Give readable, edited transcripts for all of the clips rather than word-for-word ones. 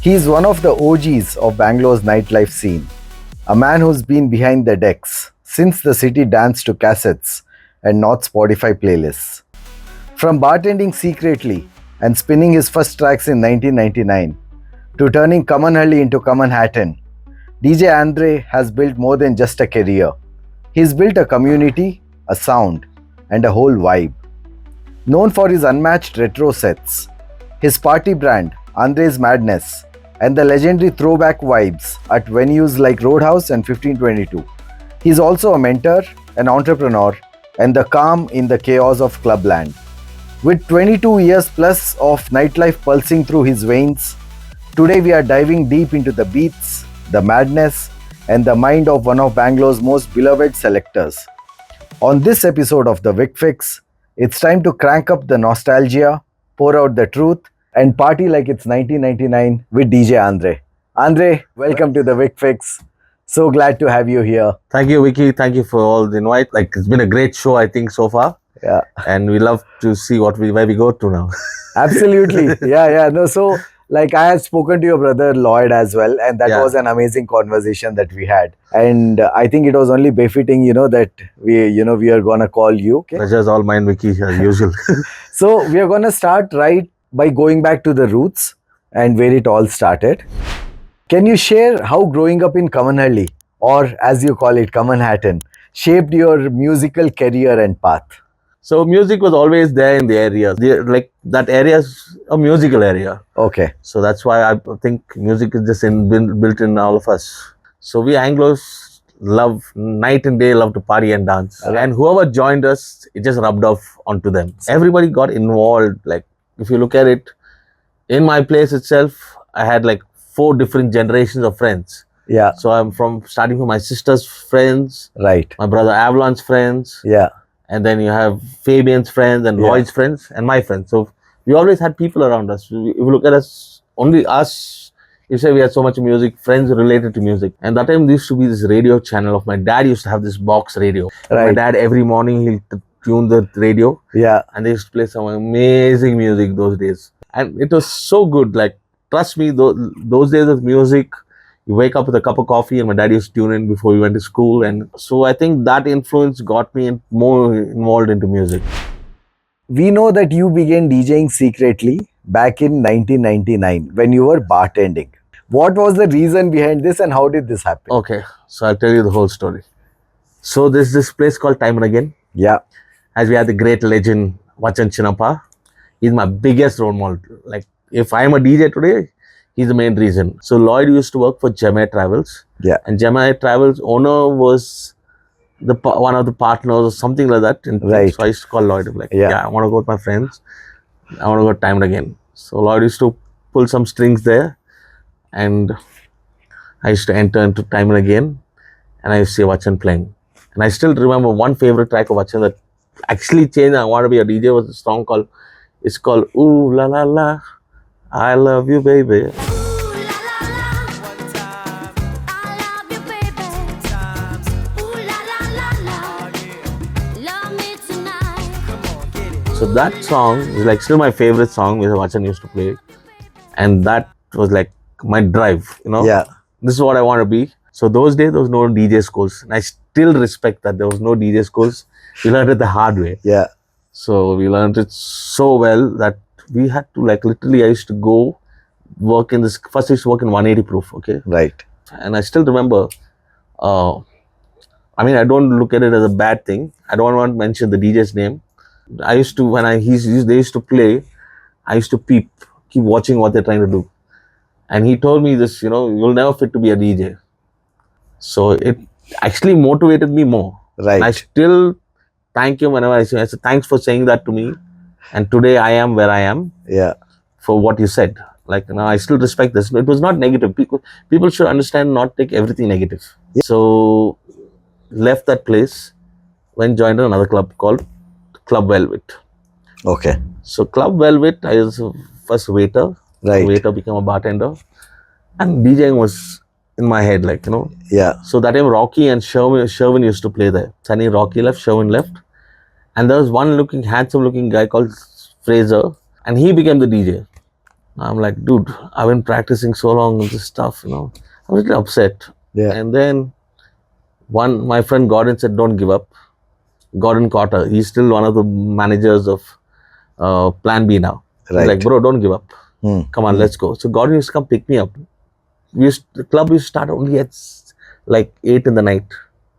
He's one of the OGs of Bangalore's nightlife scene, a man who's been behind the decks since the city danced to cassettes and not Spotify playlists. From bartending secretly and spinning his first tracks in 1999 to turning Kammanahalli into Kammanahattan, DJ Andre has built more than just a career. He's built a community, a sound, and a whole vibe. Known for his unmatched retro sets, his party brand, Andre's Madness, and the legendary throwback vibes at venues like Roadhouse and 1522. He's also a mentor, an entrepreneur, and the calm in the chaos of clubland. With 22 years plus of nightlife pulsing through his veins, today we are diving deep into the beats, the madness, and the mind of one of Bangalore's most beloved selectors. On this episode of the Vic Fix, it's time to crank up the nostalgia, pour out the truth, and party like it's 1999 with DJ Andre. Andre, welcome to the Vic Fix. So glad to have you here. Thank you, Vicky. Thank you for all the invite. It's been a great show, I think, so far. Yeah. And we love to see where we go to now. Absolutely. Yeah. No, so I had spoken to your brother Lloyd as well, and that was an amazing conversation that we had. And I think it was only befitting, that we are gonna call you. Okay? Pleasure's all mine, Vicky, as usual. So we are gonna start right by going back to the roots and where it all started. Can you share how growing up in Kammanahalli, or as you call it, Kammanahattan, shaped your musical career and path? So music was always there in the area. That area is a musical area. Okay. So that's why I think music is just built in all of us. So we Anglos love night and day, love to party and dance. Right. And whoever joined us, it just rubbed off onto them. Everybody got involved. If you look at it, in my place itself, I had 4 different generations of friends. Yeah. So I'm starting from my sister's friends, Right. my brother Avalon's friends, Yeah. and then you have Fabian's friends and Lloyd's friends and my friends. So we always had people around us. If you look at us, only us, you say we had so much music, friends related to music. And that time there used to be this radio channel of my dad used to have this box radio. Right. My dad every morning he'll tune the radio. Yeah. And they used to play some amazing music those days. And it was so good. Trust me, those days of music, you wake up with a cup of coffee and my dad used to tune in before we went to school. And so I think that influence got me more involved into music. We know that you began DJing secretly back in 1999 when you were bartending. What was the reason behind this and how did this happen? Okay, so I'll tell you the whole story. So there's this place called Time and Again. Yeah. As we had the great legend Vachan Chinappa. He's my biggest role model. If I'm a DJ today, he's the main reason. So Lloyd used to work for Gemma Travels. Yeah. And Gemma Travels owner was one of the partners or something like that. Right. So I used to call Lloyd. I want to go with my friends. I want to go Time and Again. So Lloyd used to pull some strings there. And I used to enter into Time and Again. And I used to see Vachan playing. And I still remember one favorite track of Vachan that actually changed. I want to be a DJ was a song called Ooh La La La, I Love You Baby. So that song is still my favorite song which Vachan used to play. And that was my drive, Yeah. This is what I want to be. So those days there was no DJ schools. And I still respect that there was no DJ schools. We learned it the hard way. Yeah. So we learned it so well that we had to literally I used to go work in this, first I used to work in 180 proof, okay? Right. And I still remember, I don't look at it as a bad thing. I don't want to mention the DJ's name. I used to, they used to play, I used to keep watching what they're trying to do. And he told me this, you'll never fit to be a DJ. So it actually motivated me more. Right. And I still thank you whenever I said thanks for saying that to me. And today I am where I am. Yeah. For what you said. I still respect this. It was not negative. People should understand, not take everything negative. Yeah. So left that place, joined another club called Club Velvet. Okay. So Club Velvet, I was first waiter. Right. Waiter became a bartender. And DJing was in my head, Yeah. So that time Rocky and Sherwin used to play there. Sunny, Rocky left, Sherwin left. And there was one handsome looking guy called Fraser. And he became the DJ. I'm like, dude, I've been practicing so long with this stuff, I was a little upset. Yeah. And then my friend Gordon said, don't give up. Gordon Cotter, he's still one of the managers of Plan B now. Right. He's like, bro, don't give up. Come on, let's go. So Gordon used to come pick me up. The club used to start only at like 8 in the night.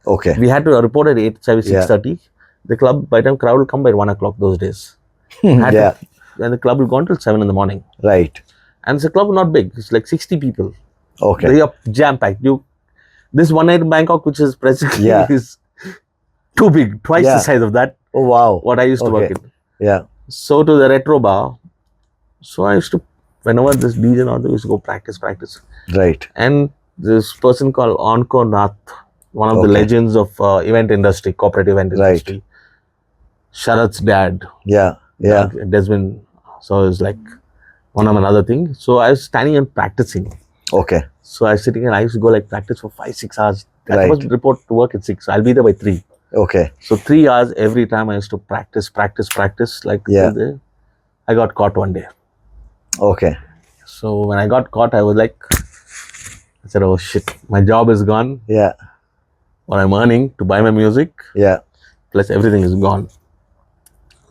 Okay. We had to report at 8, 6:30. The club, by the time crowd will come by 1 o'clock those days. Yeah. And the club will go until 7 in the morning. Right. And it's a club not big. It's like 60 people. Okay. They are jam-packed. This one night in Bangkok, which is presently Yeah. is too big, twice Yeah. the size of that. Oh, wow. What I used to work Okay. in. Yeah. So to the retro bar. So I used to, whenever this DJ and all, they used to go practice. Right. And this person called Anko Nath, one of the Okay. legends of event industry, corporate event Right. industry. Sharat's dad. Yeah. Yeah. Desmond. So it's like one of another thing. So I was standing and practicing. Okay. So I was sitting and I used to go like practice for 5-6 hours. I Right. was report to work at 6. So I'll be there by 3. Okay. So 3 hours every time I used to practice. Like Yeah. till there. I got caught one day. Okay. So when I got caught, I was like, I said, oh shit, my job is gone. Yeah. What I'm earning to buy my music, Yeah. plus everything is gone.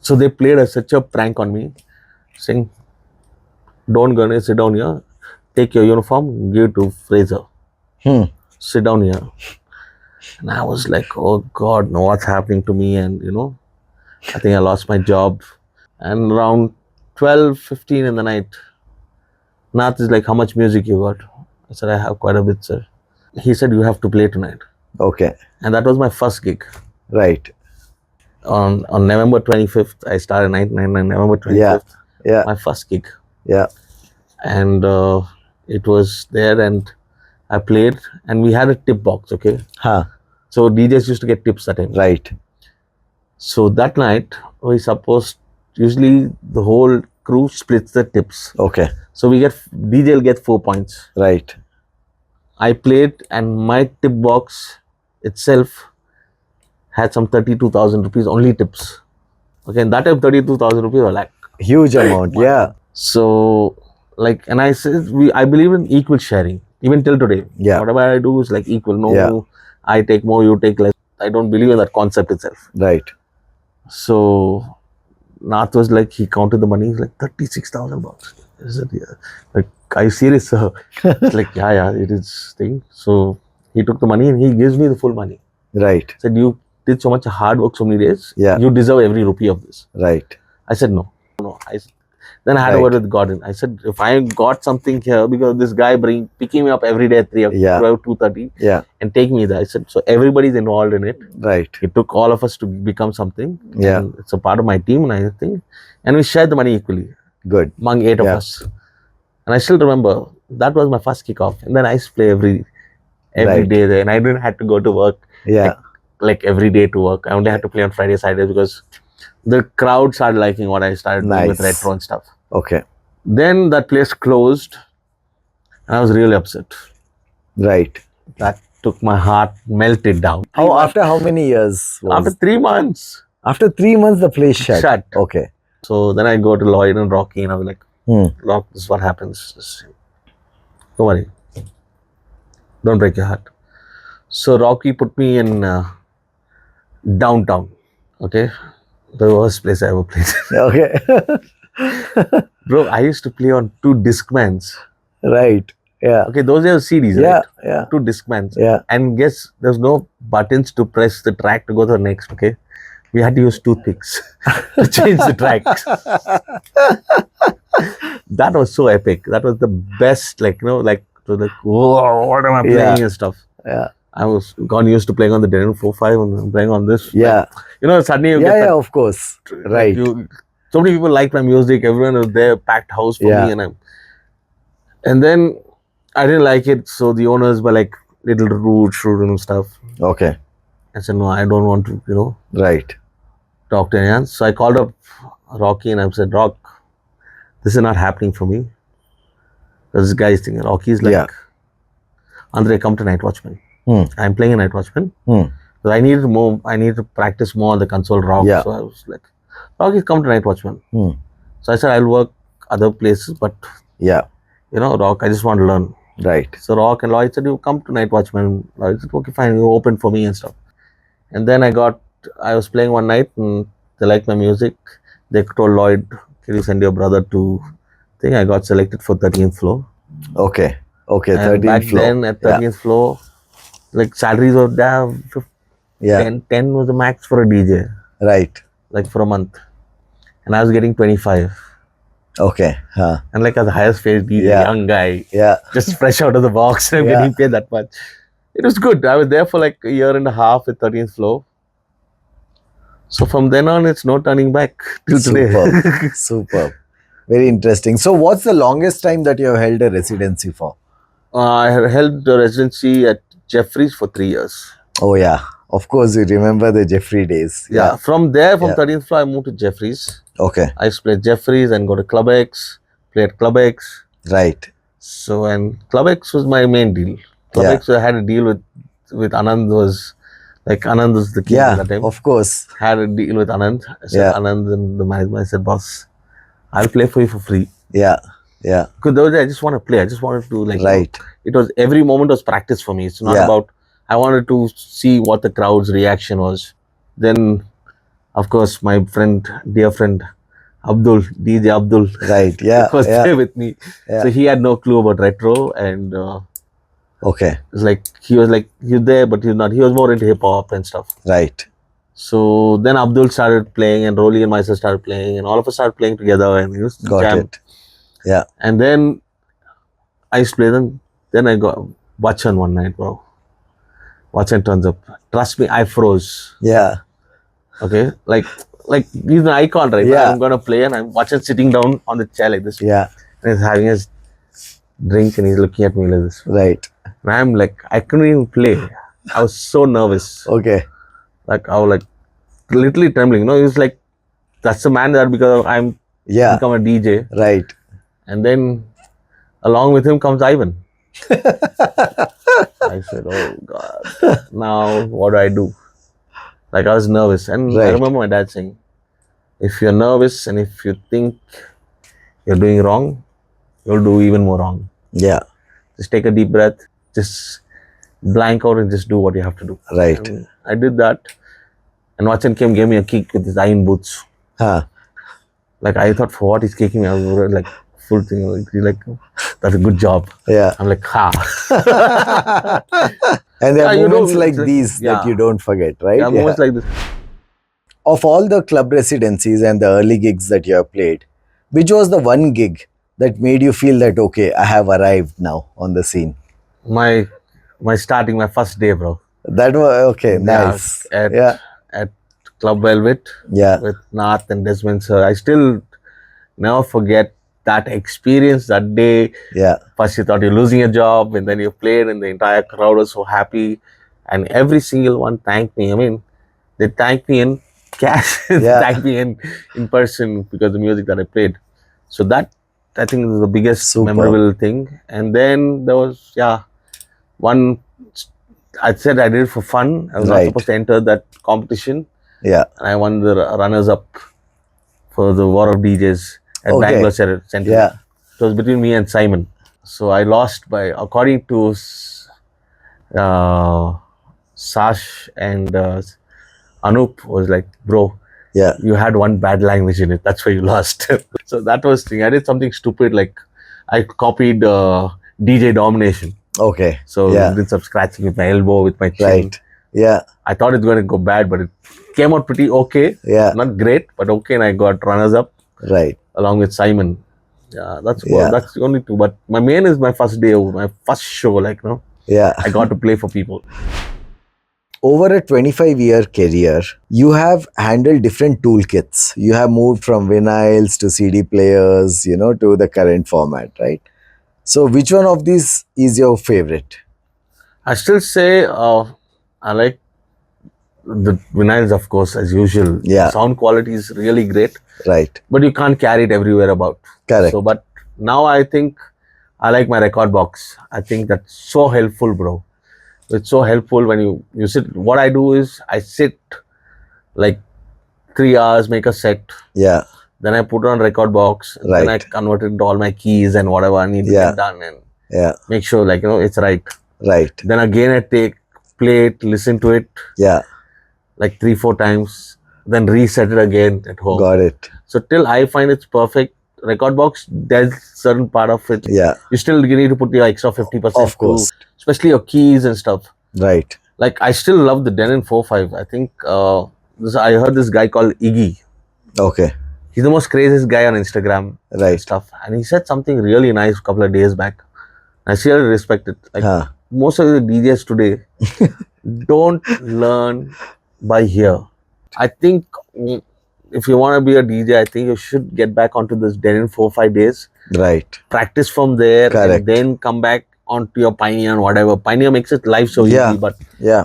So they played such a prank on me, saying, don't go and sit down here, take your uniform, give it to Fraser. Sit down here. And I was like, oh God, no, what's happening to me? And I think I lost my job. And around 12:15 in the night, Nath is like, how much music you got? I said, I have quite a bit, sir. He said, you have to play tonight. Okay. And that was my first gig. Right. On November 25th, I started November 25th. Yeah. Yeah. My first gig. Yeah. And it was there and I played and we had a tip box, okay? Huh. So DJs used to get tips that time. Right. So that night, usually the whole crew splits the tips. Okay. So DJ will get 4 points. Right. I played and my tip box itself had some 32,000 rupees only tips. Okay, and that time 32,000 rupees were like Huge amount. Yeah. so and I said I believe in equal sharing even till today. Yeah. Whatever I do is like equal. No, Yeah. I take more, you take less. I don't believe in that concept itself. Right. So Nath was like, he counted the money. He's like 36,000 bucks. I said, yeah. Like, are you serious, sir? It's like, yeah, it is thing. So he took the money and he gives me the full money. Right. Said, you did so much hard work so many days. Yeah. You deserve every rupee of this. Right. I said, no. Then I had a word with Gordon. I said, if I got something here, because this guy picking me up every day at 2:30 Yeah. and take me there. I said, so everybody's involved in it. Right. It took all of us to become something. Yeah. And it's a part of my team and I think. And we shared the money equally Good. among 8 of us. And I still remember, that was my first kickoff. And then I used to play every Right. day there. And I didn't have to go to work Yeah. like every day to work. I only had to play on Friday, Saturday because the crowd started liking what I started doing with Nice. retro and stuff. Okay. Then that place closed and I was really upset. Right. That took my heart, melted down. After how many years? After 3 months. After 3 months, the place shut. Okay. So then I go to Lloyd and Rocky and I was like, Rock, this is what happens. Don't worry. Don't break your heart. So Rocky put me in downtown. Okay. The worst place I ever played. Okay. Bro, I used to play on 2 Discmans. Right. Yeah. Okay, those are CDs, Yeah. right? Yeah. 2 Discmans. Yeah. And guess there's no buttons to press the track to go to the next, okay? We had to use toothpicks to change the tracks. That was so epic. That was the best, whoa, what am I playing and stuff. Yeah. I was gone used to playing on the Denon 4.5 and playing on this. Yeah. Suddenly you Yeah. get Yeah. Of course. Right. so many people liked my music. Everyone was there, packed house for me, and then I didn't like it. So the owners were like little rude and stuff. Okay. I said, no, I don't want to, Right. talk to anyone. So I called up Rocky and I said, Rock, this is not happening for me. This guy is thinking, Rocky's like, Andre, come to Night Watchman. I'm playing a Night Watchman. So I needed to practice more on the console rock. Yeah. So I was like, Rocky, come to Night Watchman. So I said, I'll work other places, but Yeah. Rock, I just want to learn. Right. So Rock and Lloyd said, you come to Night Watchman. I said, okay, fine, you open for me and stuff. And then I was playing one night and they liked my music. They told Lloyd, can you send your brother to thing? I got selected for 13th floor. Okay. Okay. And 13th back floor. then at 13th floor, like salaries were there. Yeah. 10 was the max for a DJ. Right. Like for a month. And I was getting 25. Okay. Huh. And like as the highest paid DJ, young guy, just fresh out of the box, and I'm getting paid that much. It was good. I was there for like a year and a half at 13th floor. So from then on, it's no turning back till today. Superb. Very interesting. So what's the longest time that you have held a residency for? I held the residency at Jeffries for 3 years. Oh yeah. Of course, you remember the Jeffrey days. Yeah. From 13th floor, I moved to Jeffries. Okay. I used to play at Jeffries and go to Club X, play at Club X. Right. So, and Club X was my main deal. Club X, I had a deal with Anand, Anand was the king at that time. Of course. Had a deal with Anand. I said, Anand and the management, I said, boss, I'll play for you for free. Yeah. Yeah. Because those days I just want to play. I just wanted to it was every moment was practice for me. It's not about, I wanted to see what the crowd's reaction was. Then, of course, my dear friend, Abdul, DJ Abdul. Right, yeah. was there with me. Yeah. So he had no clue about retro and okay. It's like he was there, but he's not. He was more into hip hop and stuff. Right. So then Abdul started playing and Rolly and myself started playing and all of us started playing together and he used to jam. It. Yeah. And then I used to play them. Then I got Bachchan one night, bro. Bachchan turns up. Trust me, I froze. Yeah. Okay. Like he's an icon, right? Yeah. I'm gonna play and I'm watching sitting down on the chair like this. Yeah. And he's having his drink and he's looking at me like this. Right. And I'm like, I couldn't even play. I was so nervous. Okay. Like I was literally trembling. He was like, that's the man that because I'm become a DJ. Right. And then along with him comes Ivan. I said, oh God, now what do I do? Like I was nervous. And I remember my dad saying, if you're nervous and if you think you're doing wrong, you'll do even more wrong. Yeah. Just take a deep breath, just blank out and just do what you have to do. Right. And I did that. And Vachan gave me a kick with his iron boots. Huh. Like I thought, for what he's kicking me, I was like full thing. Like, that's a good job. Yeah. I'm like, ha. And there are moments like these that you don't forget, right? Yeah, moments like this. Of all the club residencies and the early gigs that you have played, which was the one gig that made you feel that, okay, I have arrived now on the scene? My first day, bro. That was, okay, nice. At Club Velvet. Yeah. With Nath and Desmond sir. I still never forget that experience that day. Yeah. First you thought you're losing a job and then you played and the entire crowd was so happy. And every single one thanked me. I mean, they thanked me in cash. They thanked me in person because of the music that I played. So that, I think, is the biggest memorable thing. And then there was, one, I said I did it for fun. I was not supposed to enter that competition. Yeah. And I won the runners-up for the War of DJs at Bangalore Center. Yeah. It was between me and Simon. So I lost by, according to Sash and Anup was like, bro, you had one bad language in it. That's why you lost. So that was the thing. I did something stupid. Like I copied DJ Domination. Okay. So I did some scratching with my elbow, with my chin. Right. Yeah. I thought it's going to go bad, but it came out pretty okay. Yeah. Not great, but okay. And I got runners-up. Right. Along with Simon. Yeah, that's the only two. But my main is my first day, my first show, Yeah. I got to play for people. Over a 25-year career, you have handled different toolkits. You have moved from vinyls to CD players, to the current format, right? So which one of these is your favorite? I still say I like the vinyls, of course, as usual. Yeah. Sound quality is really great. Right. But you can't carry it everywhere about. Correct. So, but now I think I like my record box. I think that's so helpful, bro. It's so helpful when you sit. What I do is I sit like 3 hours, make a set. Yeah. Then I put it on record box. And Then I Right. converted all my keys and whatever I need to Yeah. get done and Yeah. make sure like, it's right. Right. Then again I play it, listen to it Yeah. like 3-4 times, then reset it again at home. Got it. So till I find it's perfect, record box, there's certain part of it. Yeah. You need to put your extra 50%. Of course. Especially your keys and stuff. Right. Like I still love the Denon 4.5. I think I heard this guy called Iggy. Okay. He's the most craziest guy on Instagram and Right. stuff. And he said something really nice a couple of days back. I still respect it. Like most of the DJs today don't learn by ear. I think if you want to be a DJ, I think you should get back onto this Denon 4-5 days. Right. Practice from there. Correct. And then come back onto your Pioneer and whatever. Pioneer makes it live so Yeah. easy. But Yeah.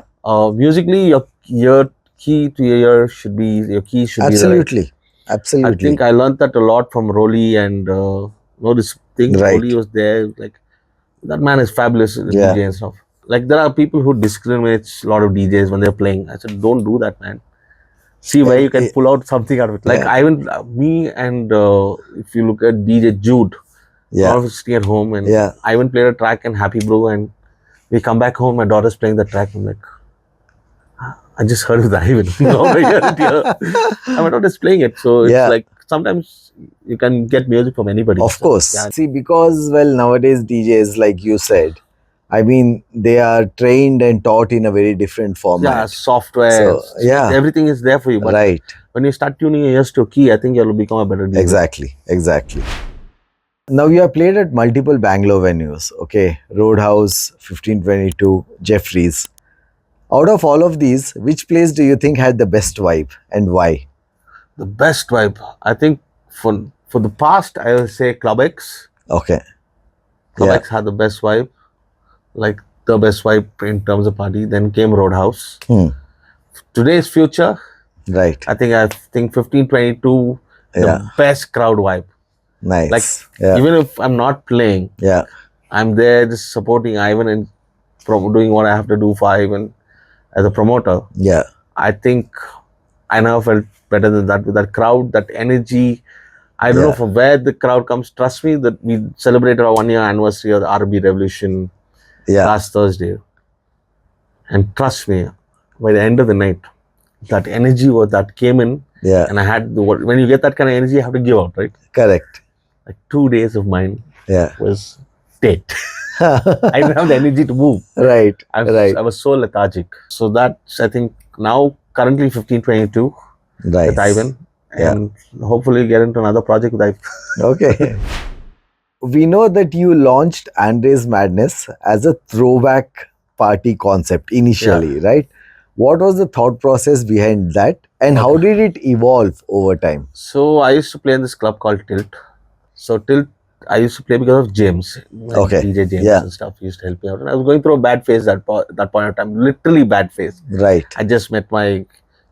musically, your key to your ear should be, your key should be Absolutely. Absolutely. I think I learned that a lot from Rolly and this thing. Right. Rolly was there. Like, that man is fabulous at Yeah. DJ and stuff. Like, there are people who discriminate a lot of DJs when they're playing. I said, don't do that, man. See where you can pull out something out of it. Like, Yeah. me and if you look at DJ Jude, Yeah. I was sitting at home and Yeah. Ivan played a track and Happy Bro, and we come back home, my daughter's playing the track. I'm like, I just heard with Ivan. My daughter's playing it. So it's Yeah. like sometimes you can get music from anybody. Of So, course. yeah. See, because, well, nowadays DJs, like you said, I mean, they are trained and taught in a very different Yeah, format. software. So, yeah. Everything is there for you. But Right. when you start tuning your ears to a key, I think you'll become a better DJ. Exactly. Exactly. Now, you have played at multiple Bangalore venues. Okay. Roadhouse, 1522, Jeffries. Out of all of these, which place do you think had the best vibe and why? The best vibe. I think for the past, I will say Club X. Okay. Club Yeah. X had the best vibe. Like the best vibe in terms of party. Then came Roadhouse. Today's future, Right. I think 1522, the Yeah. best crowd vibe. Nice. Like, yeah. even if I'm not playing, Yeah. I'm there just supporting Ivan and doing what I have to do for Ivan as a promoter. Yeah. I think I never felt better than that with that crowd, that energy. I don't know Yeah. from where the crowd comes. Trust me that we celebrated our 1-year anniversary of the RB Revolution Yeah. last Thursday. And trust me, by the end of the night, that energy that came in, Yeah. and I had when you get that kind of energy, you have to give out, right? Correct. Like 2 days of mine Yeah. was dead. I didn't have the energy to move. Right. I Right. was so lethargic. So that's, I think, now currently 1522 Nice. with Ivan. And hopefully get into another project with Ivan. Okay. We know that you launched Andre's Madness as a throwback party concept initially, right? What was the thought process behind that and how did it evolve over time? So I used to play in this club called Tilt. So Tilt, I used to play because of James. Like Okay. DJ James Yeah. and stuff. He used to help me out. And I was going through a bad phase that point of time. Literally bad phase. Right. I just met my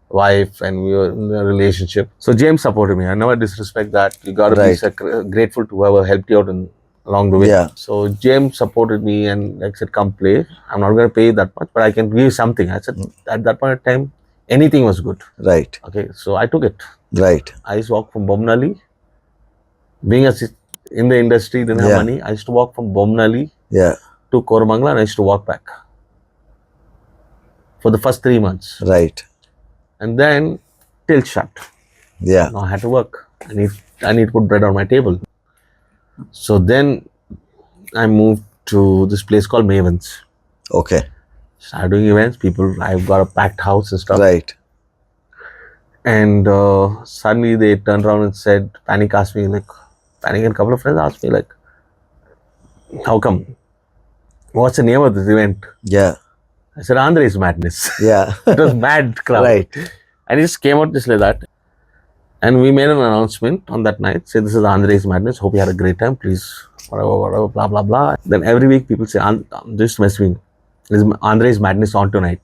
wife and we were in a relationship. So James supported me. I never disrespect that. You got to be grateful to whoever helped you out along the way. Yeah. So James supported me and like said, come play. I'm not going to pay you that much, but I can give you something. I said, at that point of time, anything was good. Right. Okay. So I took it. Right. I used to walk from Bomnali. Being in the industry, didn't have money. I used to walk from Bomnali Yeah. to Koramangala and I used to walk back for the first 3 months. Right. And then till shut. Yeah. Now I had to work. I need to put bread on my table. So then I moved to this place called Mavens. Okay. Started doing events. I've got a packed house and stuff. Right. And suddenly they turned around and said, Panic asked me, like, Panic and a couple of friends asked me, like, how come? What's the name of this event? Yeah. I said, Andre's Madness. Yeah. It was mad crowd. Right. And it just came out just like that. And we made an announcement on that night, say this is Andre's Madness, hope you had a great time, please, whatever, blah, blah, blah. Then every week people say, just messing, is Andre's Madness on tonight?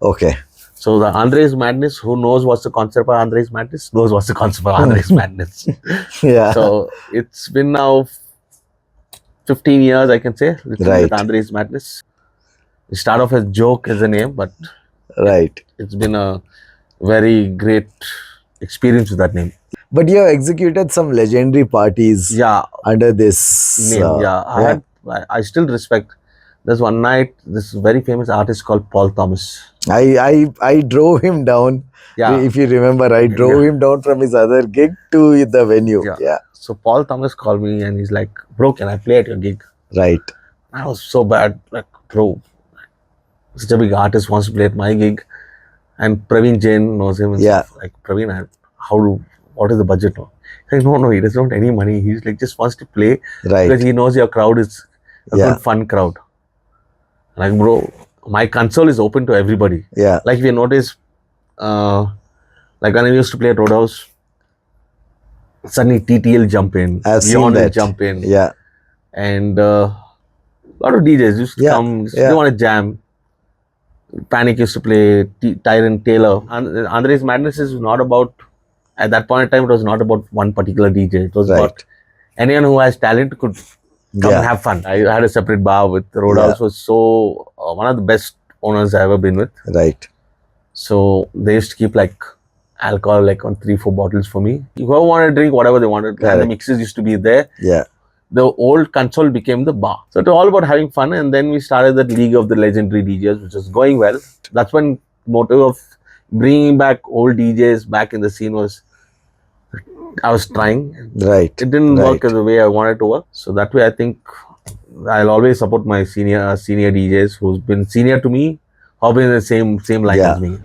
Okay. So the Andre's Madness, who knows what's the concept of Andre's Madness, knows what's the concept of Andre's Madness. Yeah. So it's been now 15 years, I can say, with Andre's Madness. It started off as joke as a name, but right. It's been a very great experience with that name. But you have executed some legendary parties Yeah, under this. name. Yeah, Yeah. I still respect. There's one night, this very famous artist called Paul Thomas. I drove him down. Yeah, If you remember, I drove yeah, him down from his other gig to the venue. yeah. Yeah. So Paul Thomas called me and he's like, "Bro, can I play at your gig?" Right. I was so bad, like, bro, such a big artist wants to play at my gig, and Praveen Jain knows him and Yeah. stuff. Like, Praveen, what is the budget now? He's like, no, he doesn't want any money. He's like, just wants to play Right. because he knows your crowd is a Yeah. good, fun crowd. Like, bro, my console is open to everybody. Yeah. Like, if you notice, like when I used to play at Roadhouse, suddenly TTL jump in, I've seen Beyond will that. jump in, Yeah. and a lot of DJs used to Yeah. come, Yeah. they want to jam. Panic used to play, Tyrant Taylor. And Andres Madness is not about, at that point in time, it was not about one particular DJ. It was Right. about anyone who has talent could come and have fun. I had a separate bar with Roadhouse, was so one of the best owners I've ever been with. Right. So they used to keep like alcohol like on 3-4 bottles for me. Whoever wanted to drink whatever they wanted, and the Correct. mixes used to be there. Yeah. The old console became the bar. So it was all about having fun, and then we started that League of the Legendary DJs, which was going well. That's when motive of bringing back old DJs back in the scene was, I was trying. Right. It didn't work Right. the way I wanted to work. So that way, I think I'll always support my senior DJs who's been senior to me, who've been in the same line Yeah. as me.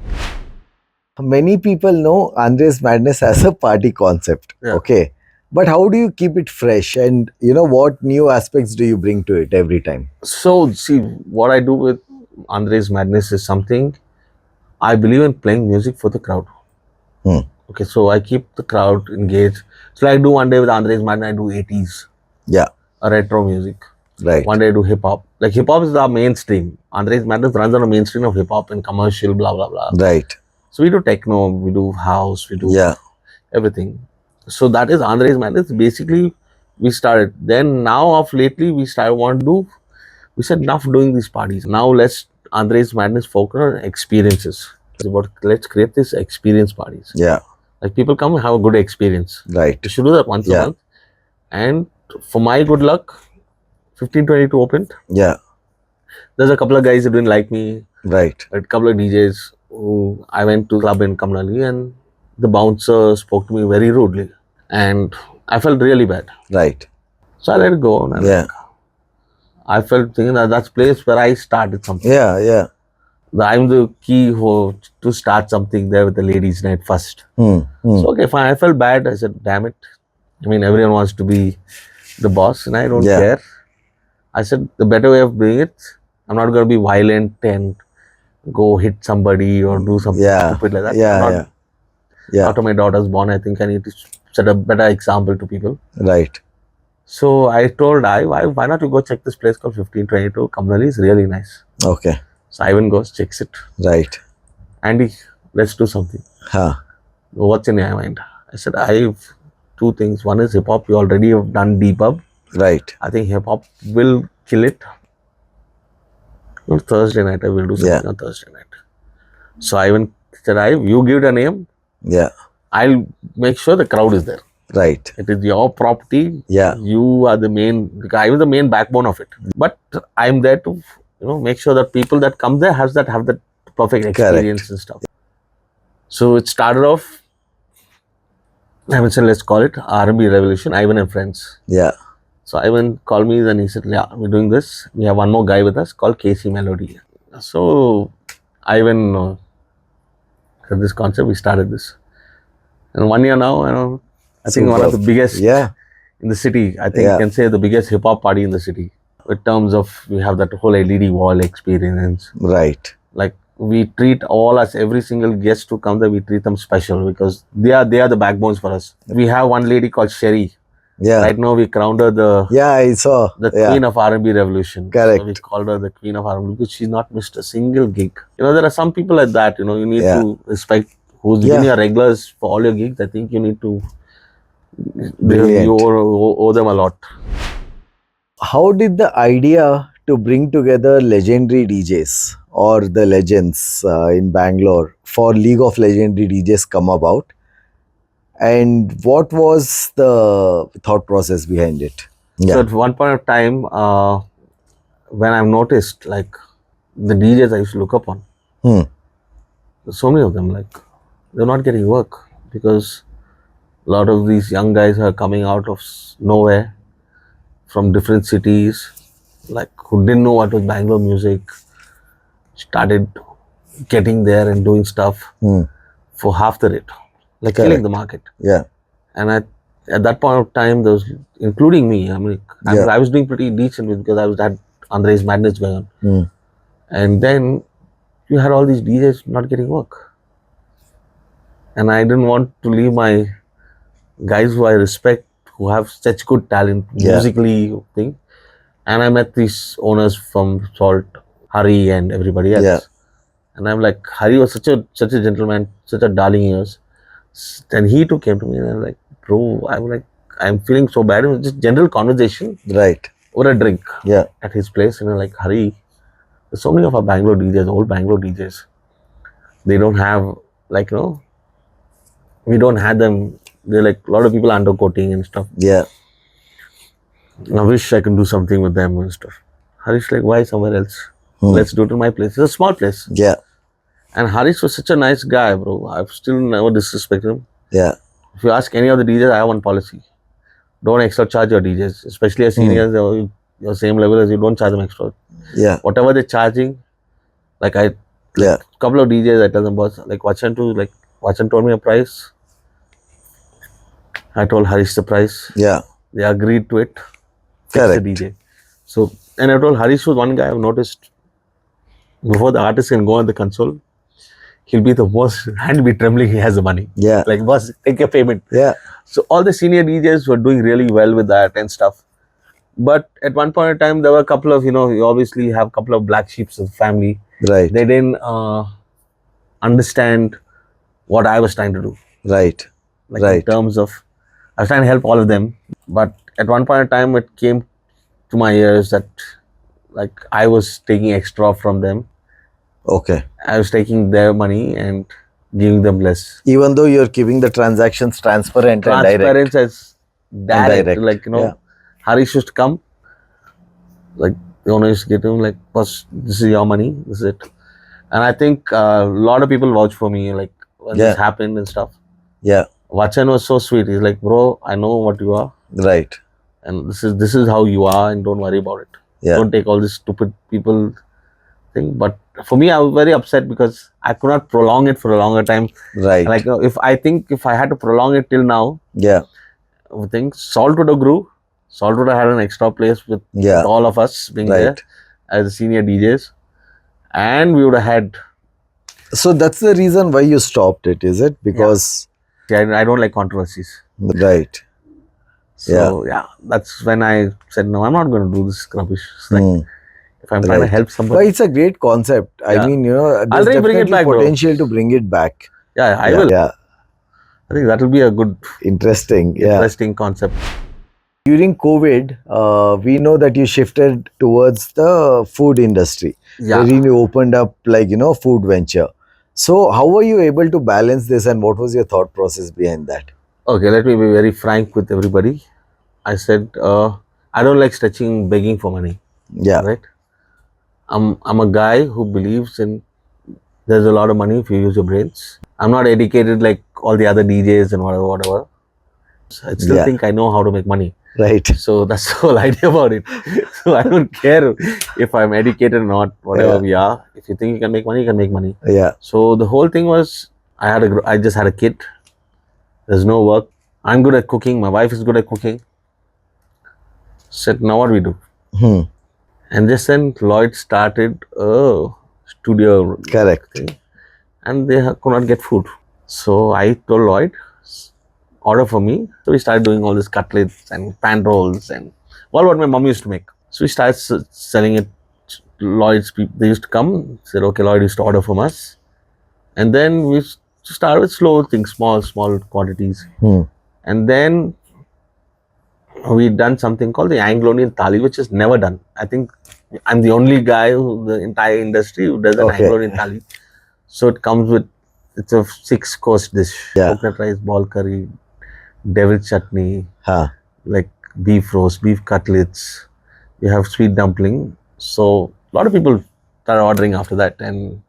Many people know Andres Madness as a party concept. Yeah. Okay. But how do you keep it fresh? And what new aspects do you bring to it every time? So see, what I do with Andres Madness is something I believe in playing music for the crowd. Okay, so I keep the crowd engaged. So like I do one day with Andres Madness, I do 80s. Yeah. Retro music. Right. One day I do hip hop. Like hip hop is the mainstream. Andres Madness runs on a mainstream of hip hop and commercial, blah blah blah. Right. So we do techno, we do house, we do everything. So that is Andres Madness. Basically, we started. Then now of lately we said enough doing these parties. Now let's Andres Madness focus on experiences. It's about let's create these experience parties. Yeah. Like people come and have a good experience. Right. You should do that once a month. And for my good luck, 1522 opened. Yeah. There's a couple of guys who didn't like me. Right. A couple of DJs who I went to club in Kammanahalli and the bouncer spoke to me very rudely. And I felt really bad. Right. So I let it go. And I felt thinking that's place where I started something. Yeah. Yeah. I'm the key to start something there with the ladies' night first. So okay, fine. I felt bad. I said, damn it. I mean, everyone wants to be the boss and I don't care. I said, the better way of doing it, I'm not going to be violent and go hit somebody or do something stupid like that. After my daughter's born, I think I need to set a better example to people. Right. So I told why not you go check this place called 1522. Kammanahalli is really nice. Okay. So Ivan goes, checks it. Right. Andy, let's do something. What's in your mind? I said, I have two things. One is hip hop. You already have done Depub. Right. I think hip hop will kill it. On Thursday night, I will do something on Thursday night. So Ivan said, you give it a name. Yeah. I'll make sure the crowd is there. Right. It is your property. Yeah. You are the main, I was the main backbone of it. But I'm there to, make sure that people that come there have that perfect experience and stuff. So it started off, Ivan said, let's call it R&B Revolution, Ivan and Friends. Yeah. So Ivan called me, then he said, yeah, we're doing this. We have one more guy with us called Casey Melody. So Ivan had this concept, we started this. And 1 year now, I think one of the biggest in the city. I think you can say the biggest hip hop party in the city. In terms of, we have that whole LED wall experience. Right. Like we treat every single guest who comes there, we treat them special because they are the backbones for us. We have one lady called Sherry. Yeah. Right now we crowned her I saw. The queen of R&B Revolution. Correct. So we called her the queen of R&B because she's not missed a single gig. There are some people like that, you need to respect who's giving your regulars for all your gigs. I think you need to, you owe them a lot. How did the idea to bring together legendary DJs or the legends in Bangalore for League of Legendary DJs come about? And what was the thought process behind it? So at one point of time, when I've noticed like the DJs I used to look up on, so many of them like they're not getting work because a lot of these young guys are coming out of nowhere from different cities, like who didn't know what was Bangalore music, started getting there and doing stuff for half the rate, like killing the market. Yeah. And at that point of time, there was, including me, I mean, I was doing pretty decent because I was had Andre's Madness going on. And then you had all these DJs not getting work. And I didn't want to leave my guys who I respect, who have such good talent, musically thing. And I met these owners from Salt, Hari and everybody else. Yeah. And I'm like, Hari was such a gentleman, such a darling he was. Then he too came to me and I'm like, bro, I'm feeling so bad. It was just general conversation. Right. Or a drink. Yeah. At his place. And I'm like, Hari, there's so many of our Bangalore DJs, old Bangalore DJs. They don't have, like, you know, we don't have them. They're like, a lot of people undercoating and stuff. Yeah. I wish I can do something with them and stuff. Harish like, why somewhere else? Let's do it in my place. It's a small place. Yeah. And Harish was such a nice guy, bro. I've still never disrespected him. Yeah. If you ask any of the DJs, I have one policy. Don't extra charge your DJs, especially as seniors, your same level as you, don't charge them extra. Yeah. Whatever they're charging, like couple of DJs, I tell them, boss, like Vachan told me a price. I told Harish the price. Yeah. They agreed to it. Correct. The DJ. So, and I told Harish was one guy I've noticed, before the artist can go on the console, he'll be the most, hand be trembling, he has the money. Yeah. Like, boss, take your payment. Yeah. So all the senior DJs were doing really well with that and stuff. But at one point in time, there were a couple of, you obviously have a couple of black sheep of the family. Right. They didn't understand what I was trying to do. Right. Like in terms of, I was trying to help all of them. But at one point in time, it came to my ears that like I was taking extra from them. Okay. I was taking their money and giving them less. Even though you're keeping the transactions transparent and direct. Transparent as direct. Like, Harish used to come, like the owner used to get him, like, boss, this is your money, this is it. And I think a lot of people vouch for me, like when this happened and stuff. Yeah. Vachan was so sweet. He's like, bro, I know what you are. Right. And this is how you are, and don't worry about it. Yeah. Don't take all this stupid people thing. But for me, I was very upset because I could not prolong it for a longer time. Right. Like, if I had to prolong it till now, I think Salt would have grew. Salt would have had an extra place with all of us being there as the senior DJs. And we would have had. So that's the reason why you stopped it, is it? Because I don't like controversies. Right. So that's when I said, no, I'm not going to do this rubbish. It's like, if I'm trying to help somebody. But it's a great concept. I mean, there's definitely bring it back, potential to bring it back. Yeah, I will. Yeah. I think that will be a good, interesting concept. During COVID, we know that you shifted towards the food industry. Yeah. Wherein you opened up food venture. So how were you able to balance this, and what was your thought process behind that? Okay, let me be very frank with everybody. I said, I don't like stretching, begging for money. Yeah. Right? I'm a guy who believes in there's a lot of money if you use your brains. I'm not educated like all the other DJs and whatever. I still think I know how to make money. Right. So that's the whole idea about it. So I don't care if I'm educated or not, whatever we are. If you think you can make money, you can make money. Yeah. So the whole thing was, I just had a kid. There's no work. I'm good at cooking. My wife is good at cooking. Said, now what we do? And just then Lloyd started a studio. Correct. Thing, and they could not get food. So I told Lloyd, order for me. So we started doing all these cutlets and pan rolls and all what my mom used to make. So we started selling it. Lloyd's people, they used to come, said, okay, Lloyd used to order from us. And then we started with slow things, small quantities. And then we done something called the Anglo-Indian Thali, which is never done. I think I'm the only guy who the entire industry who does an Anglo-Indian Thali. So it comes with, it's a 6-course dish. Coconut rice, ball curry, devil chutney, Huh. like beef roast, beef cutlets. You have sweet dumpling. So a lot of people started ordering after that, and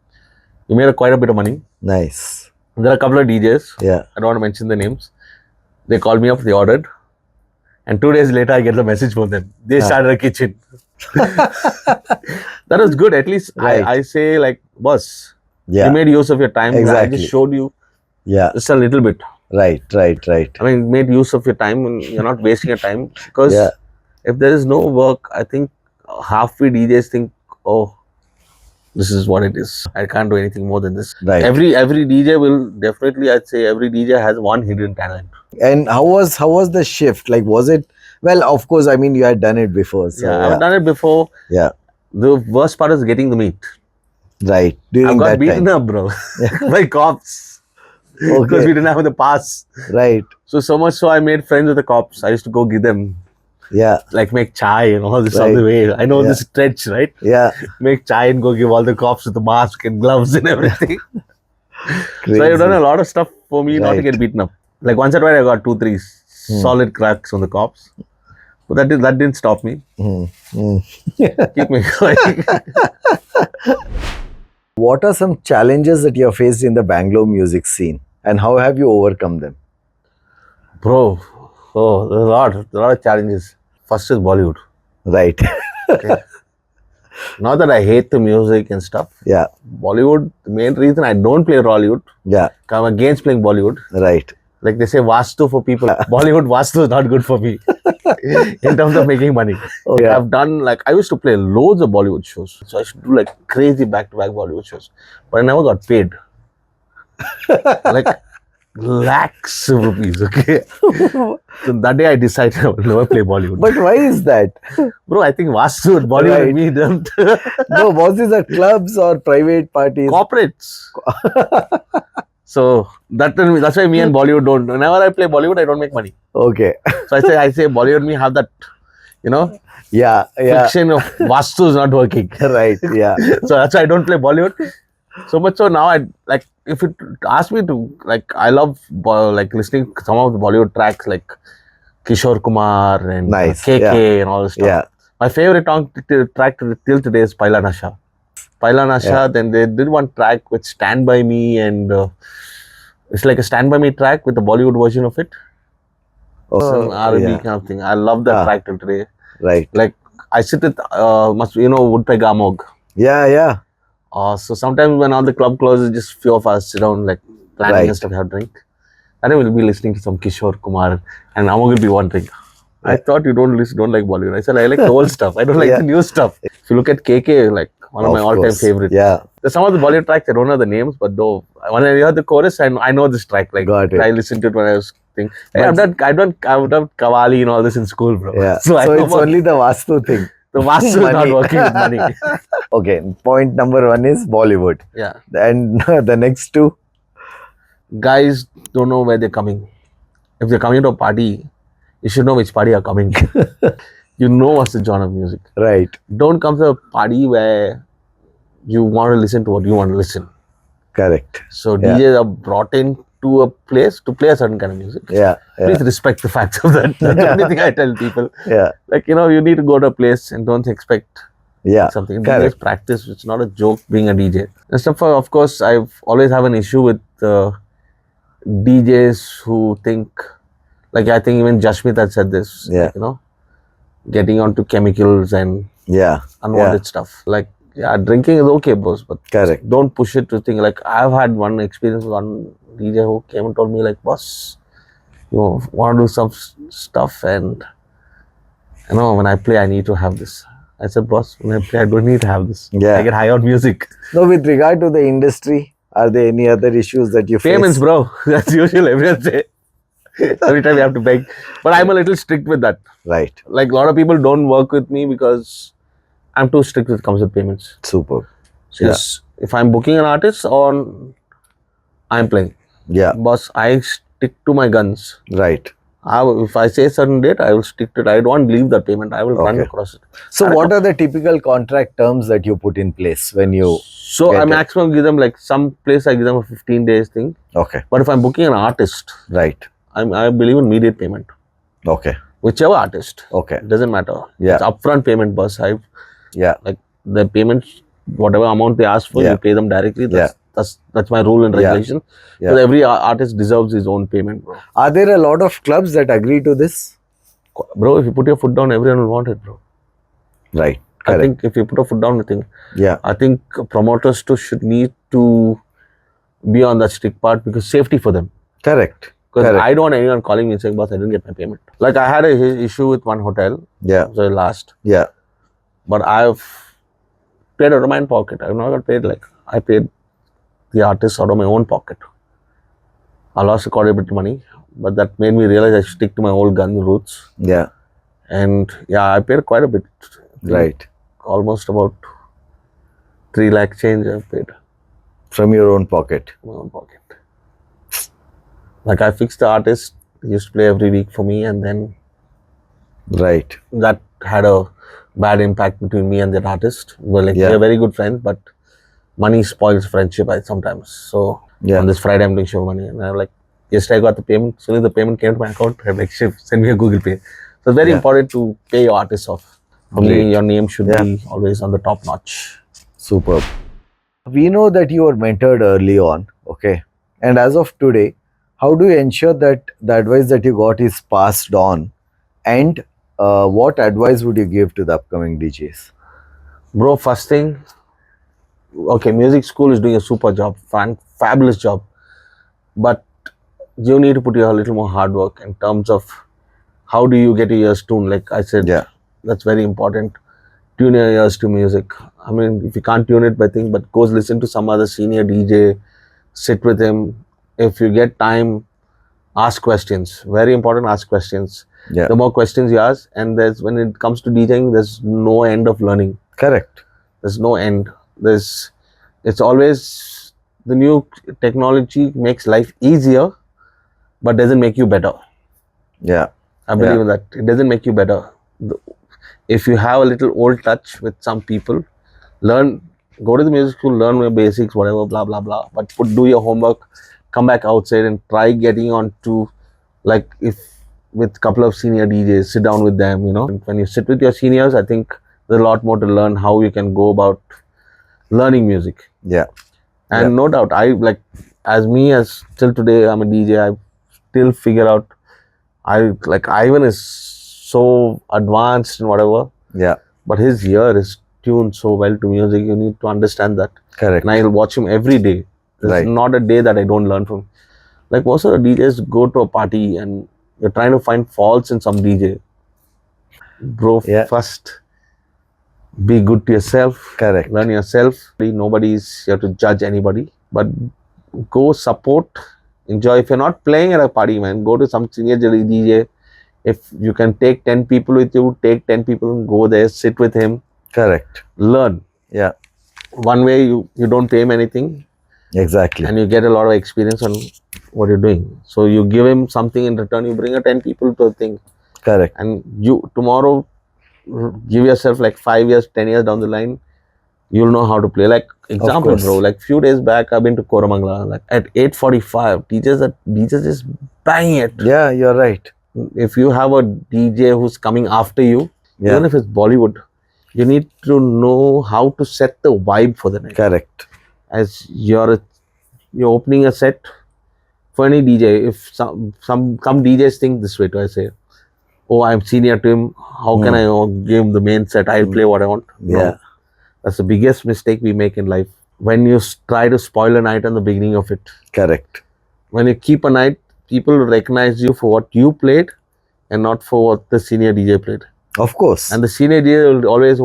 we made quite a bit of money. Nice. There are a couple of DJs. Yeah. I don't want to mention the names. They called me up, they ordered, and 2 days later I get the message from them. They started a kitchen. That was good. At least Right. I say like, boss, Yeah. you made use of your time. I Exactly. just showed you Yeah. just a little bit. Right. I I mean, made use of your time and you're not wasting your time. Because Yeah. if there is no work, I think halfway DJs think, oh, this is what it is. I can't do anything more than this. Right. Every DJ will definitely, I'd say every DJ has one hidden talent. And how was the shift? Like, was it? Well, of course. I mean, you had done it before. So, Yeah, I've done it before. Yeah. The worst part is getting the meat. Right. During I've got that beaten time. up, bro, by cops because Okay. we didn't have the pass. Right. So much so I made friends with the cops. I used to go give them, Yeah. like, make chai and all this Right. on the way. I know Yeah. this stretch, right? Yeah. Make chai and go give all the cops with the mask and gloves and everything. Crazy. So I've done a lot of stuff for me not to Right. get beaten up. Like once or twice I got 2-3 solid cracks on the cops. But that didn't stop me. Keep me going. What are some challenges that you have faced in the Bangalore music scene, and how have you overcome them? Bro, oh, there's a lot of challenges. First is Bollywood. Right. Okay. Not that I hate the music and stuff. Yeah. Bollywood, the main reason I don't play Bollywood, Yeah. I'm against playing Bollywood. Right. Like they say, Vastu for people. Bollywood Vastu is not good for me in terms of making money. Oh, yeah. I've done, like, I used to play loads of Bollywood shows. So I should do like crazy back-to-back Bollywood shows. But I never got paid. Like lakhs of rupees, okay? So that day I decided I will never play Bollywood. But why is that? Bro, I think Vastu and Bollywood Right. and me don't. No, was this at clubs or private parties? Corporates. So that's why me and Bollywood don't. Whenever I play Bollywood, I don't make money. Okay. So I say Bollywood and me have that, Yeah. Yeah. fiction of Vastu is not working. Right. Yeah. So that's why I don't play Bollywood. So much so now I like, if it asks me to, like, I love like listening to some of the Bollywood tracks like Kishore Kumar and Nice, KK and all this stuff. Yeah. My favorite track till today is Paila Nasha. Paila Nasha. Yeah. Then they did one track with Stand By Me, and it's like a Stand By Me track with the Bollywood version of it. Some R&B yeah. kind of thing. I love that track till today. Right. Like I sit with Woodpeg Amog. Yeah. Yeah. So sometimes when all the club closes, just few of us sit down, like, planning Right. and stuff, have a drink. And then we'll be listening to some Kishore Kumar, and Amog will be wondering, I thought you don't like Bollywood. I said, I like the old stuff. I don't like Yeah. the new stuff. If you look at KK, like one of my all-time course. favorites. Yeah. There's some of the Bollywood tracks, I don't know the names, but though when I heard the chorus, I know this track. Like, Got it. I listened to it when I was thinking. Hey, I've done Kavali and all this in school, bro. Yeah. So I know it's only the Vastu thing. the Vastu is not Money. working with money. Okay. Point number 1 is Bollywood. Yeah. And the next two. Guys don't know where they're coming. If they're coming to a party, you should know which party you're coming. You know what's the genre of music. Right. Don't come to a party where you want to listen to what you want to listen. Correct. So Yeah. DJs are brought in to a place to play a certain kind of music. Yeah. Please respect the facts of that. That's the only thing I tell people. Yeah. Like, you need to go to a place and don't expect Yeah. something. Correct. DJs practice. It's not a joke being a DJ. And stuff. Of course, I've always have an issue with DJs who think, like, I think even Jashmit had said this. Yeah. Like, getting onto chemicals and Yeah. unwanted stuff. Like, yeah, drinking is okay, boss, but Correct. don't push it to think. Like, I've had one experience with one DJ who came and told me, like, boss, want to do some stuff, and when I play, I need to have this. I said, boss, when I play, I don't need to have this. Yeah. I get high on music. Now, with regard to the industry, are there any other issues that you Payments, face? bro. That's usual. Everyone say. Every time you have to beg. But I'm a little strict with that. Right. Like, a lot of people don't work with me because I'm too strict when it comes to payments. Super. Yes. If I'm booking an artist or I'm playing, Yeah. boss, I stick to my guns. Right. If I say a certain date, I will stick to it. I don't leave that payment. I will run Okay. across it. So, what are the typical contract terms that you put in place when you? So Get I it. maximum give them, like, some place I give them a 15 days thing. Okay. But if I'm booking an artist, Right. I believe in immediate payment. Okay. Whichever artist. Okay. It doesn't matter. Yeah. It's upfront payment, boss. Yeah. Like the payments, whatever amount they ask for, Yeah. you pay them directly. Yeah. That's my rule and Yeah. regulation. Yeah. Because every artist deserves his own payment, bro. Are there a lot of clubs that agree to this? Bro, if you put your foot down, everyone will want it, bro. Right. I Correct. think if you put a foot down, Yeah. I think promoters too should need to be on that strict part because safety for them. Correct. Because Correct. I don't want anyone calling me and saying, boss, I didn't get my payment. Like I had a issue with one hotel. Yeah. So last. Yeah. But I've paid out of my own pocket. I've not got paid. Like I paid the artist out of my own pocket. I lost quite a bit of money, but that made me realize I should stick to my old gun roots. Yeah. And yeah, I paid quite a bit. Right. Almost about 3 lakh change I've paid. From your own pocket. My own pocket. Like I fixed the artist, he used to play every week for me, and then Right. that had a bad impact between me and that artist. We're very good friends, but money spoils friendship sometimes. So on this Friday I'm doing show money, and I'm like, yesterday I got the payment. As soon as the payment came to my account, I'm like, send me a Google Pay. So it's very important to pay your artists off. For me, your name should be always on the top notch. Superb. We know that you were mentored early on, okay? And as of today, how do you ensure that the advice that you got is passed on? And what advice would you give to the upcoming DJs? Bro, first thing, okay, music school is doing a super job, fabulous job. But you need to put a little more hard work in terms of how do you get your ears tuned. Like I said, that's very important. Tune your ears to music. I mean, if you can't tune it by thing, but go listen to some other senior DJ, sit with him. If you get time, ask questions. Very important, ask questions. The more questions you ask, and when it comes to DJing, there's no end of learning. Correct. There's no end. It's always the new technology makes life easier, but doesn't make you better. Yeah. I believe in that. It doesn't make you better. If you have a little old touch with some people, go to the music school, learn your basics, whatever, blah, blah, blah. But do your homework, come back outside and try getting on to, like, with a couple of senior DJs, sit down with them, you know. When you sit with your seniors, I think there's a lot more to learn how you can go about learning music. Yeah. And no doubt, as till today, I'm a DJ, I still figure out, Ivan is so advanced and whatever. Yeah. But his ear is tuned so well to music. You need to understand that. Correct. And I'll watch him every day. There's not a day that I don't learn from him. Like most of the DJs go to a party and you're trying to find faults in some DJ. Bro, first be good to yourself. Correct. Learn yourself. Nobody's here to judge anybody. But go support, enjoy. If you're not playing at a party, man, go to some senior DJ. If you can take 10 people with you, take 10 people and go there, sit with him. Correct. Learn. Yeah. One way you don't pay him anything. Exactly. And you get a lot of experience on what you're doing. So you give him something in return, you bring 10 people to a thing. Correct. And you tomorrow give yourself like 5 years, 10 years down the line, you'll know how to play. Like example, bro, like few days back I've been to Koramangala, like at 8:45, DJs just bang it. Yeah, you're right. If you have a DJ who's coming after you, even if it's Bollywood, you need to know how to set the vibe for the night. Correct. As you're opening a set for any DJ, if some DJs think this way, I say, oh, I'm senior to him, how can I give him the main set? I'll play what I want. No. That's the biggest mistake we make in life. When you try to spoil a night on the beginning of it. Correct. When you keep a night, people will recognize you for what you played and not for what the senior DJ played. Of course. And the senior DJ will always,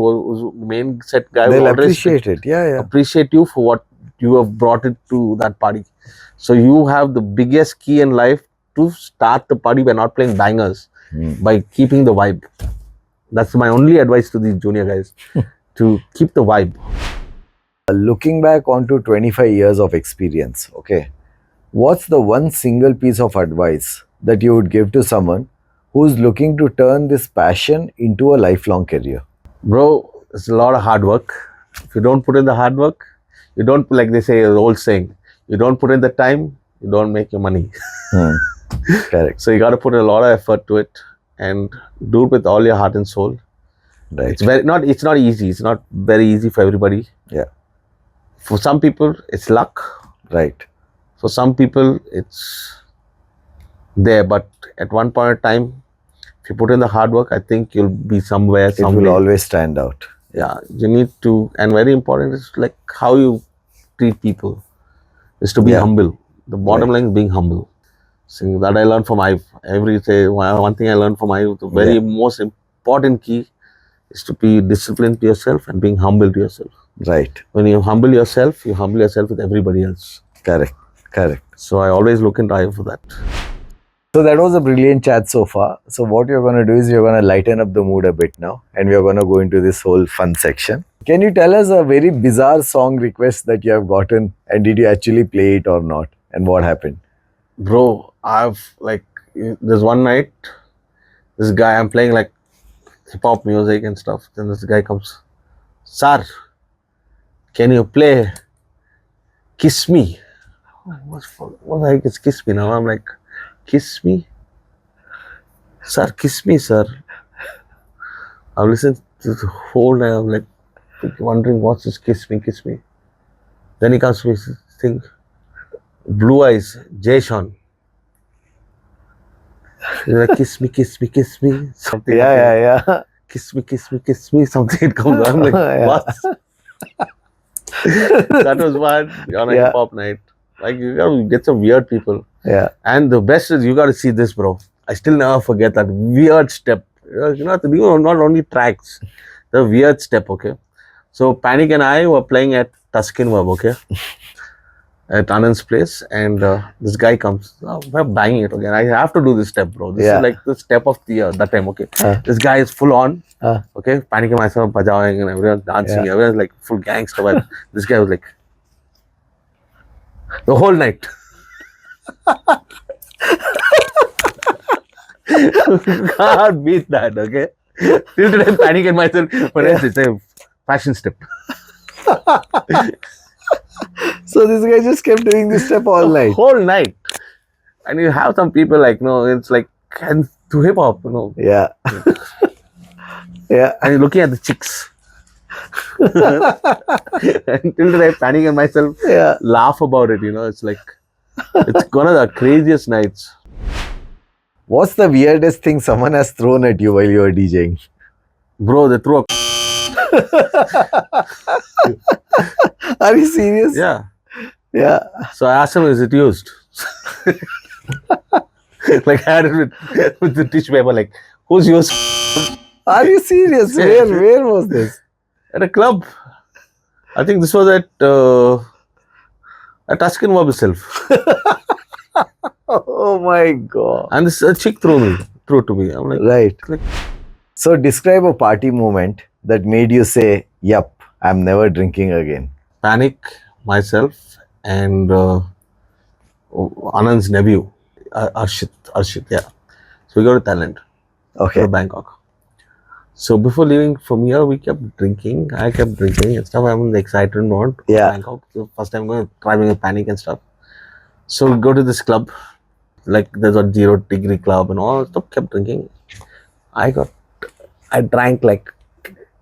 main set guy will always appreciate it. Appreciate you for what you have brought it to that party. So you have the biggest key in life to start the party by not playing bangers, by keeping the vibe. That's my only advice to these junior guys, to keep the vibe. Looking back onto 25 years of experience, okay, what's the one single piece of advice that you would give to someone who's looking to turn this passion into a lifelong career? Bro, it's a lot of hard work. If you don't put in the hard work, you don't, like they say, the old saying, you don't put in the time, you don't make your money. Hmm. Correct. So you got to put a lot of effort to it and do it with all your heart and soul. Right. It's not easy. It's not very easy for everybody. Yeah. For some people, it's luck. Right. For some people, it's there. But at one point in time, if you put in the hard work, I think you'll be somewhere. It will always stand out. Yeah, you need to, and very important is like how you treat people. Is to be humble. The bottom line is being humble. So that I learned from one thing I learned from the very most important key is to be disciplined to yourself and being humble to yourself. Right. When you humble yourself with everybody else. Correct. So I always look and try for that. So that was a brilliant chat so far. So what you're going to do is you're going to lighten up the mood a bit now, and we're going to go into this whole fun section. Can you tell us a very bizarre song request that you have gotten, and did you actually play it or not, and what happened? Bro, there's one night, this guy, I'm playing like hip hop music and stuff. Then this guy comes, "Sir, can you play Kiss Me?" What the heck is Kiss Me now? I'm like, "Kiss me? Sir, kiss me, sir." I've listened to the whole night. I'm like wondering what's this kiss me. Then he comes to me, think, Blue Eyes, Jay Sean. He's like, kiss me. Something. Yeah. Kiss me. Something it comes. I'm like, what? That was one on a hip hop night. Like, you gotta get some weird people. Yeah. And the best is you gotta see this, bro. I still never forget that weird step. Not only tracks, the weird step, okay? So Panic and I were playing at Tuscan Verb, okay? At Anand's place, and this guy comes, we're banging it again. I have to do this step, bro. This is like the step of the year, that time, okay? This guy is full on, okay? Panic and myself bajawing and everyone's dancing, everyone's like full gangster vibe. This guy was like, the whole night. Can't beat that, okay? Till today, Panic and myself, but it's a fashion step. So this guy just kept doing this step all night. Whole night. And you have some people like, it's like, and to hip hop, Yeah. Yeah. And you're looking at the chicks. Until today, Panic and myself laugh about it, It's like, it's one of the craziest nights. What's the weirdest thing someone has thrown at you while you were DJing? Bro, they threw a... Are you serious? Yeah. Yeah. So I asked him, is it used? Like, I had it with the tissue paper, like, who's used? Are you serious? Where was this? At a club. I think this was at Tuscan Verb itself. Oh my God. And this chick threw to me. I'm like, right. So describe a party moment that made you say, yup, I'm never drinking again. Panic, myself, and Anand's nephew, Arshit, yeah. So we go to Thailand. Okay. To Bangkok. So before leaving from here, we kept drinking. I kept drinking and stuff. I'm excited and want to Bangkok. So first time going driving a Panic and stuff. So we go to this club, like there's a 0 degree club and all stuff. Kept drinking. I drank like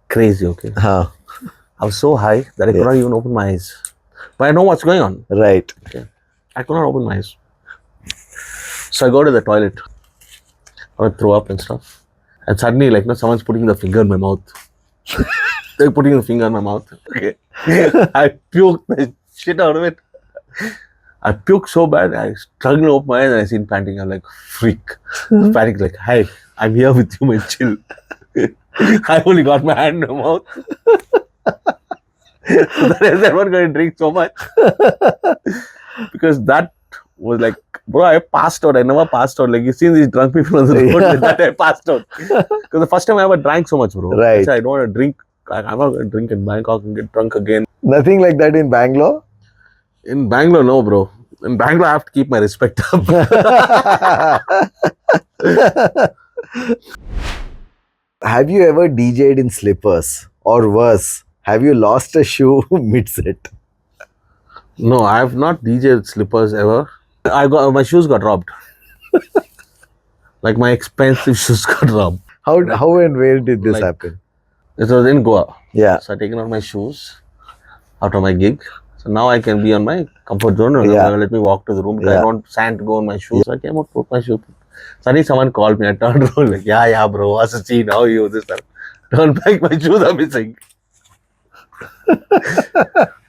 crazy. Okay. I was so high that I could not even open my eyes. But I know what's going on. Right. Okay. I could not open my eyes. So I go to the toilet. I would throw up and stuff. And suddenly, like, someone's putting the finger in my mouth. They're putting the finger in my mouth. Okay. I puked the shit out of it. I puked so bad, I struggled to open my eyes and I seen Panic. I'm like, freak. Panic like, hi, I'm here with you, man, chill. I only got my hand in my mouth. So that is, I'm not going to drink so much. Because that was like, bro, I passed out. I never passed out. Like, you seen these drunk people on the road, like that I passed out. Because the first time I ever drank so much, bro. Right. I said, I don't want to drink. I'm not going to drink in Bangkok and get drunk again. Nothing like that in Bangalore? In Bangalore, no, bro. In Bangalore, I have to keep my respect up. Have you ever DJed in slippers? Or worse, have you lost a shoe mid-set? No, I have not DJed slippers ever. My shoes got robbed. Like my expensive shoes got robbed. How and where did this Like- happen? It was in Goa. Yeah. So I taken out my shoes after my gig. So now I can be on my comfort zone. And Yeah. let me walk to the room because I Yeah. don't want sand to go on my shoes. So I came out, put my shoes. Suddenly someone called me. I turned around like, yeah, bro, what's the scene? How are you? This time. Turn back, my shoes are missing.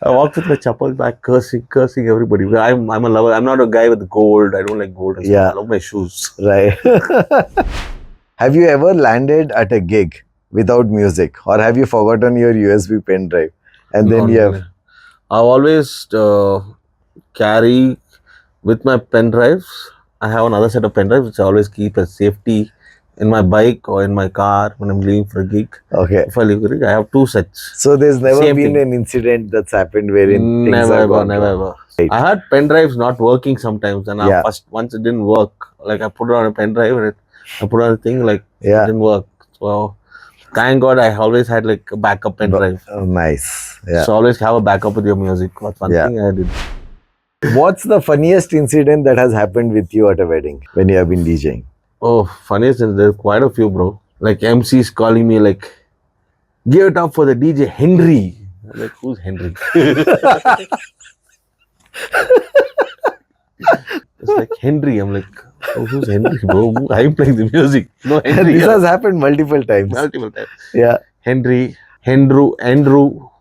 I walked with my chappals back, cursing everybody. I'm a lover. I'm not a guy with gold. I don't like gold. And stuff. Yeah. I love my shoes. Right. Have you ever landed at a gig without music, or have you forgotten your USB pen drive and then you have? I've always carry with my pen drives. I have another set of pen drives which I always keep as safety in my bike or in my car when I'm leaving for a gig. Okay. If I leave for a gig, I have 2 sets. So there's never Same been thing. an incident that's happened wherein things Never have ever, gone never wrong. ever. Right. I had pen drives not working sometimes, and Yeah. once it didn't work. Like I put it on a pen drive and I put on a thing like it Yeah. didn't work. So thank God I always had like a backup pen drive. Oh, nice. Yeah. So always have a backup with your music. That's one Yeah. thing I did. What's the funniest incident that has happened with you at a wedding when you have been DJing? Oh, funniest thing, there's quite a few, bro. Like MCs calling me like, give it up for the DJ Henry. I'm like, who's Henry? It's like Henry. I'm like, oh, who's Henry, bro? I'm playing the music. No Henry. This has happened multiple times. Multiple times. Yeah. Henry, Andrew,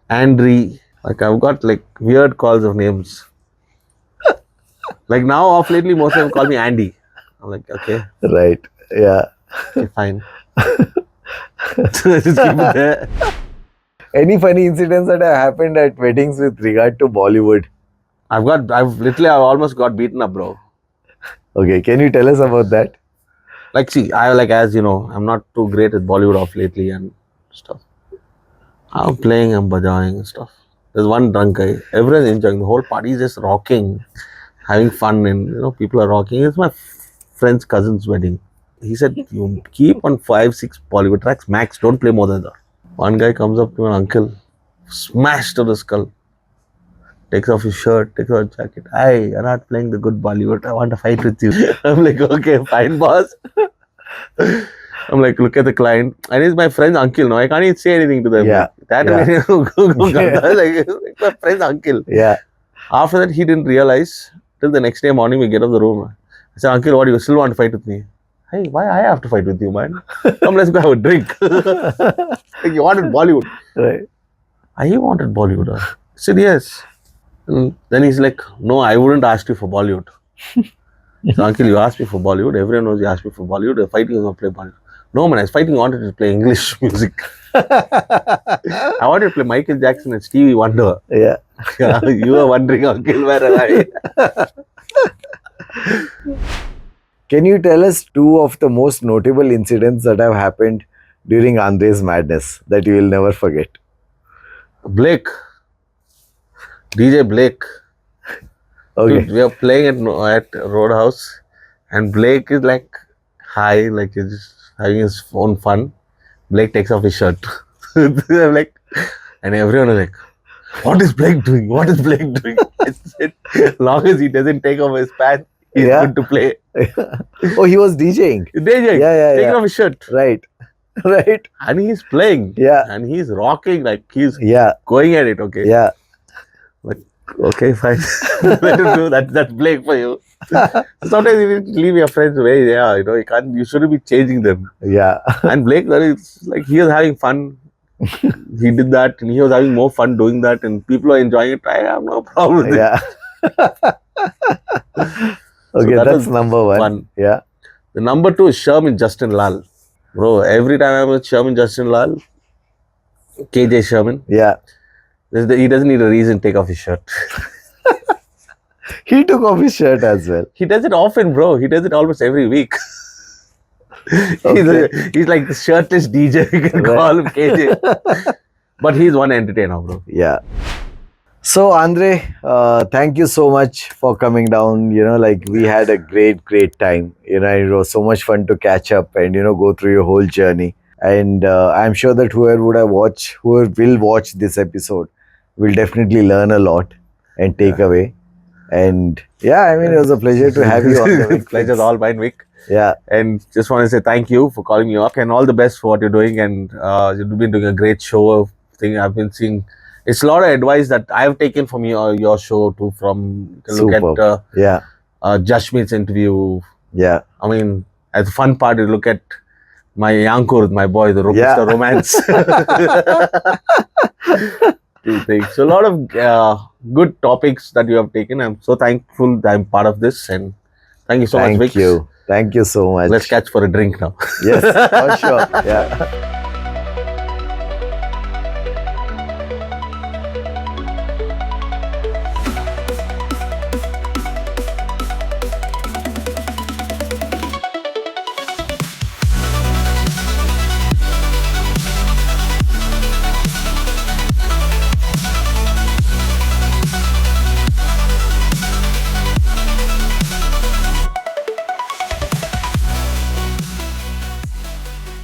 Andre. Like I've got like weird calls of names. Like now, off lately, most of them call me Andy. I'm like, okay, Right. Yeah. okay, fine. Just keep it there. Any funny incidents that have happened at weddings with regard to Bollywood? I've almost got beaten up, bro. Okay, can you tell us about that? Like, see, as you know, I'm not too great at Bollywood off lately and stuff. I'm playing, I'm bajawing and stuff. There's one drunk guy. Everyone's enjoying. The whole party is just rocking, having fun, and people are rocking. It's my friend's cousin's wedding. He said, you keep on 5-6 Bollywood tracks max. Don't play more than that. One guy comes up to an uncle, smashed to the skull. Takes off his shirt, takes off his jacket. Hey, you're not playing the good Bollywood. I want to fight with you. I'm like, okay, fine, boss. I'm like, look at the client. And he's my friend's uncle. No, I can't even say anything to them. Yeah. Like my friend's uncle. Yeah. After that, he didn't realize till the next day morning we get out of the room. I said, uncle, what, you still want to fight with me? Hey, why I have to fight with you, man? Come, let's go have a drink. Like, you wanted Bollywood. Right. I wanted Bollywood. I said, yes. And then he's like, no, I wouldn't ask you for Bollywood. So, uncle, you asked me for Bollywood. Everyone knows you asked me for Bollywood. The fighting is not play Bollywood. No, man, I was fighting. I wanted to play English music. I wanted to play Michael Jackson and Stevie Wonder. Yeah. You are wondering, uncle, where am I? Can you tell us 2 of the most notable incidents that have happened during Andre's madness that you will never forget? Blake. DJ Blake. Okay. Dude, we are playing at Roadhouse, and Blake is like high, like he's just having his own fun. Blake takes off his shirt. I'm like, and everyone is like, what is Blake doing? What is Blake doing? I said, as long as he doesn't take off his pants, he's good to play. Oh, he was DJing. DJing. Yeah. Taking off his shirt. Right. Right. And he's playing. Yeah. And he's rocking, like he's Yeah. going at it, okay? Yeah. Like, okay, fine. Let him do that. That's Blake for you. Sometimes you need to leave your friends away. Yeah, you shouldn't be changing them. Yeah. And Blake, like he was having fun. He did that, and he was having more fun doing that, and people are enjoying it. I have no problem with Yeah. Okay, that that's was number one. Yeah. The number 2 is Sherman Justin Lal. Bro, every time I'm with Sherman Justin Lal, KJ Sherman, Yeah. he doesn't need a reason to take off his shirt. He took off his shirt as well. He does it often, bro. He does it almost every week. Okay. He's like the shirtless DJ. You can call him KJ. But he's one entertainer, bro. Yeah. So, Andre, thank you so much for coming down. We had a great time. It was so much fun to catch up and, go through your whole journey. And I'm sure that whoever will watch this episode will definitely learn a lot and take away. And yeah, I mean, it was a pleasure to have you on the Vic Pleasure's Fix. all mine, Vic. Yeah, And just want to say thank you for calling me up and all the best for what you're doing. And you've been doing a great show thing. I've been seeing. It's a lot of advice that I've taken from your show too. From you can look superb. at Yeah, Jashmeet's interview. yeah. I mean, as a fun part, you look at my Yankur, my boy, the Yeah. Mr. Romance. Two things. So a lot of good topics that you have taken. I'm so thankful that I'm part of this, and thank you so much, Vic. Thank you so much. Let's catch for a drink now. Yes, for sure. Yeah.